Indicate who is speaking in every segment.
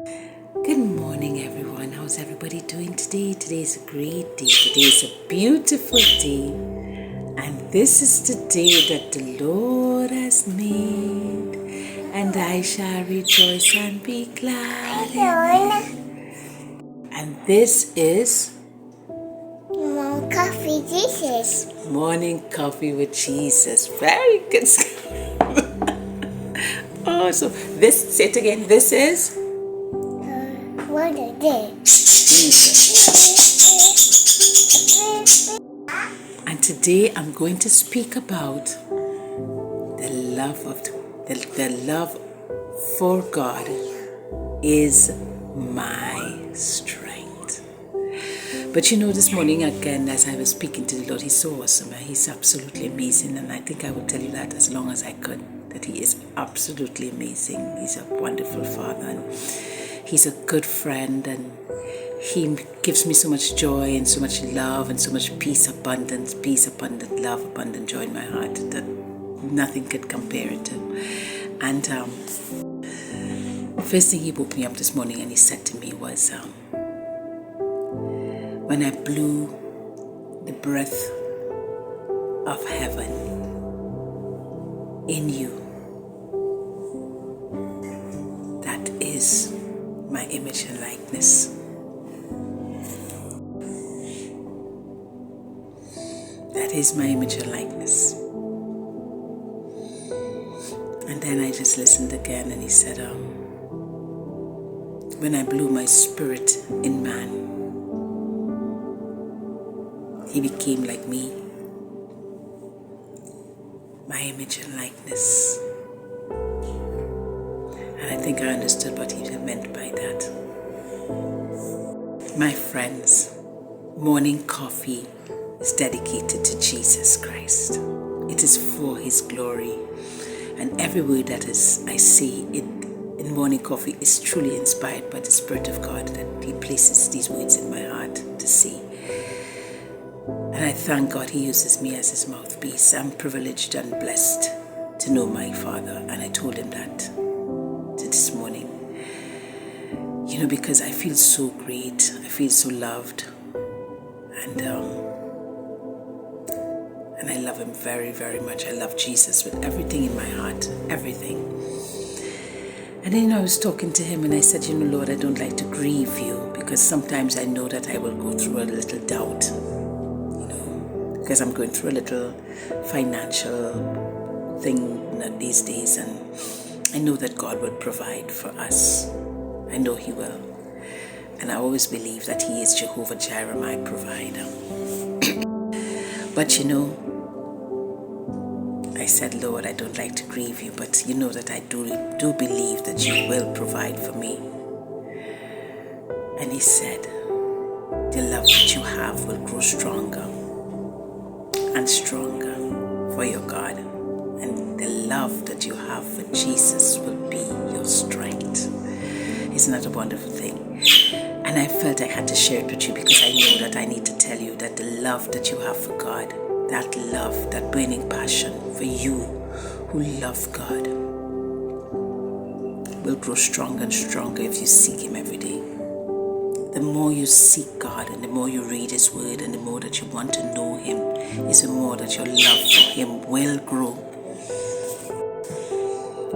Speaker 1: Good morning, everyone. How's everybody doing today? Today is a great day. Today is a beautiful day. And this is the day that the Lord has made. And I shall rejoice and be glad in it. And this is
Speaker 2: Coffee Jesus.
Speaker 1: Morning Coffee with Jesus. Very good. Oh, so say it again. This is
Speaker 2: What a day.
Speaker 1: Jesus. And today I'm going to speak about the love for God is my strength. But this morning again, as I was speaking to the Lord, He's so awesome. He's absolutely amazing. And I think I would tell you that as long as I could, that He is absolutely amazing. He's a wonderful Father, and He's a good friend, and He gives me so much joy and so much love and so much peace, abundant love, abundant joy in my heart that nothing could compare it to. And first thing He woke me up this morning and He said to me was, when I blew the breath of heaven in you, that is my image and likeness. That is my image and likeness. And then I just listened again, and He said, when I blew my spirit in man, he became like me, my image and likeness. And I think I understood what He meant by that. My friends, morning coffee is dedicated to Jesus Christ. It is for His glory. And every word that I say in morning coffee is truly inspired by the Spirit of God, that He places these words in my heart to say. And I thank God He uses me as His mouthpiece. I'm privileged and blessed to know my Father. And I told Him that this morning. Because I feel so great. I feel so loved. And I love Him very, very much. I love Jesus with everything in my heart. Everything. And then I was talking to Him and I said, Lord, I don't like to grieve You, because sometimes I know that I will go through a little doubt. Because I'm going through a little financial thing these days, and I know that God will provide for us. I know He will. And I always believe that He is Jehovah Jireh, my provider. But I said, Lord, I don't like to grieve You, but you know that I do believe that You will provide for me. And He said, the love that you have will grow stronger and stronger for your God. And the love that you have for Jesus will be your strength. Isn't that a wonderful thing? And I felt I had to share it with you, because I know that I need to tell you that the love that you have for God, that love, that burning passion for you who love God, will grow stronger and stronger if you seek Him every day. The more you seek God, and the more you read His Word, and the more that you want to know Him, is the more that your love for Him will grow.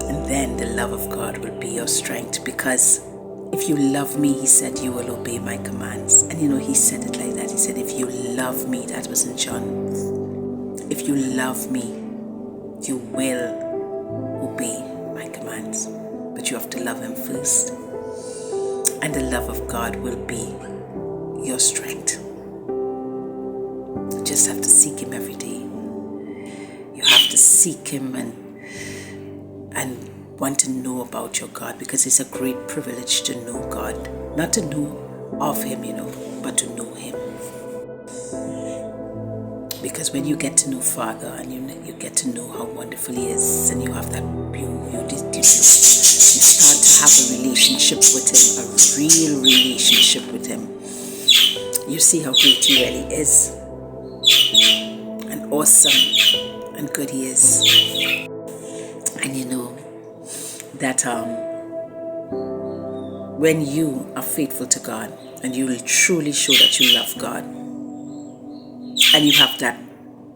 Speaker 1: And then the love of God will be your strength, because if you love Me, He said, you will obey My commands. And He said it like that. He said, if you love Me, that was in John, if you love Me, you will obey My commands. But you have to love Him first. And the love of God will be your strength. You just have to seek Him every day. You have to seek Him and want to know about your God, because it's a great privilege to know God. Not to know of Him, but to know Him. Because when you get to know Father, and you get to know how wonderful He is, and you have that you start to have a relationship with Him, a real relationship with Him. You see how great He really is, and awesome and good He is. And that when you are faithful to God and you will truly show that you love God and you have that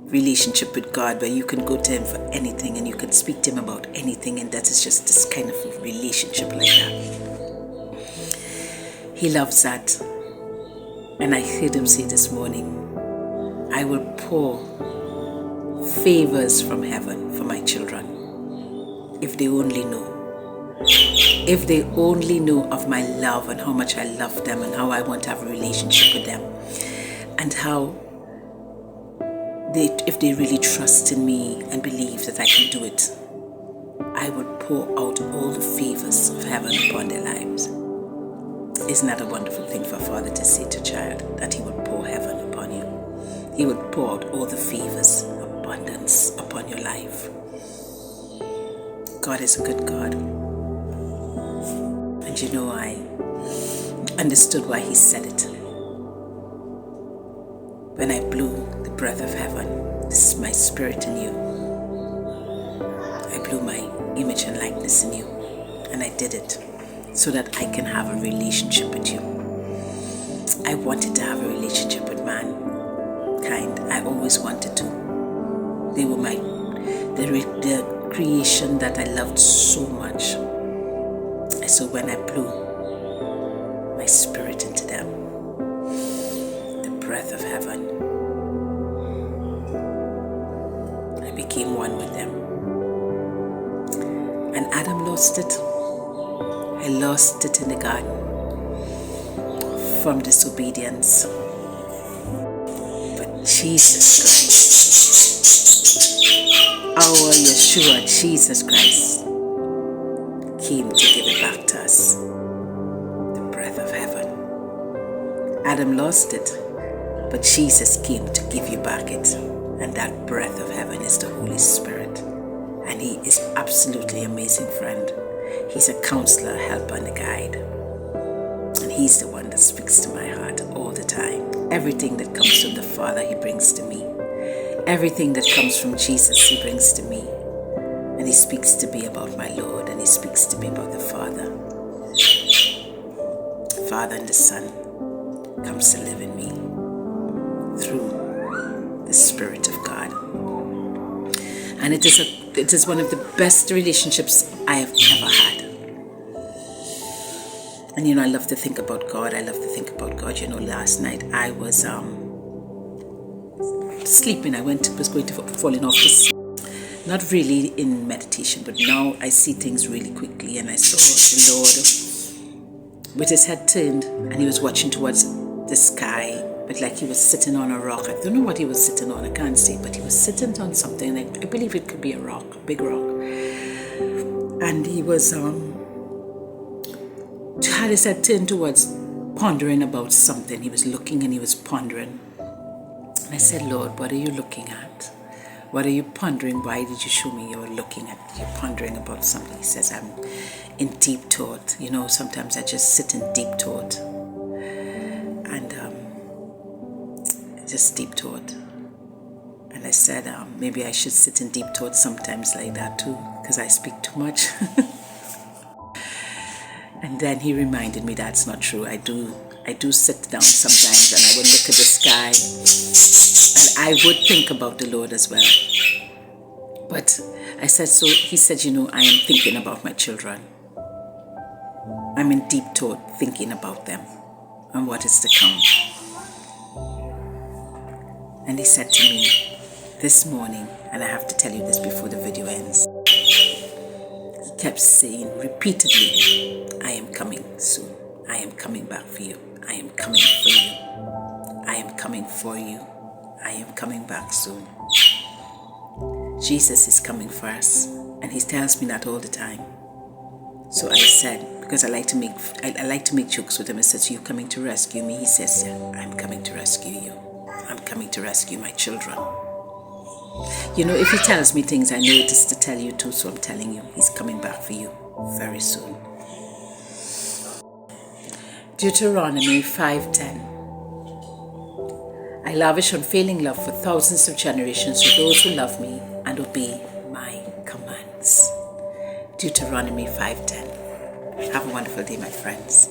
Speaker 1: relationship with God where you can go to Him for anything and you can speak to Him about anything, and that is just this kind of relationship like that. He loves that. And I heard Him say this morning, I will pour favors from heaven for my children. If they only know. If they only know of my love and how much I love them and how I want to have a relationship with them, and how if they really trust in me and believe that I can do it, I will pour out all the favors of heaven upon their lives. Isn't that a wonderful thing for a father to say to a child, that he will pour heaven upon you? He will pour out all the favors, abundance upon your life. God is a good God. And you know, I understood why He said it. When I blew the breath of heaven, this is my spirit in you. I blew my image and likeness in you. And I did it so that I can have a relationship with you. I wanted to have a relationship with mankind. I always wanted to. They were the creation that I loved so much. And so when I blew my spirit into them, the breath of heaven, I became one with them. And Adam lost it. I lost it in the garden from disobedience. But Jesus Christ, our Yeshua, Jesus Christ, came to give it back to us. The breath of heaven. Adam lost it, but Jesus came to give you back it. And that breath of heaven is the Holy Spirit. And He is absolutely amazing friend. He's a counselor, helper, and a guide. And He's the one that speaks to my heart all the time. Everything that comes from the Father, He brings to me. Everything that comes from Jesus, He brings to me. And He speaks to me about my Lord, and He speaks to me about the Father. The Father and the Son comes to live in me through the Spirit of God. And it is one of the best relationships I have ever had. And you know, I love to think about God. I love to think about God. You know, last night I was sleeping. I was going to falling off to sleep. Not really in meditation, but now I see things really quickly. And I saw the Lord with His head turned, and He was watching towards the sky, but like He was sitting on a rock. I don't know what He was sitting on, I can't say, but He was sitting on something, and I believe it could be a rock, a big rock. And He was had His head turned towards, pondering about something. He was looking and He was pondering. And I said, Lord, what are you looking at? What are you pondering? Why did you show me you're pondering about something? He says, I'm in deep thought. You know, sometimes I just sit in deep thought. And just deep thought. And I said, maybe I should sit in deep thought sometimes like that too, because I speak too much. And then He reminded me that's not true. I do sit down sometimes and I would look at the sky and I would think about the Lord as well. But I said, so He said, you know, I am thinking about my children. I'm in deep thought thinking about them and what is to come. And He said to me this morning, and I have to tell you this before the video ends, He kept saying repeatedly, I am coming soon. I am coming back for you. I am coming for you. I am coming for you. I am coming back soon. Jesus is coming for us, and He tells me that all the time. So I said, because I like to make jokes with Him. I said, so you coming to rescue me? He says, yeah, I'm coming to rescue you. I'm coming to rescue my children. You know, if He tells me things, I know it is to tell you too, so I'm telling you, He's coming back for you very soon. Deuteronomy 5:10. I lavish unfailing love for thousands of generations for those who love me and obey my commands. Deuteronomy 5:10. Have a wonderful day, my friends.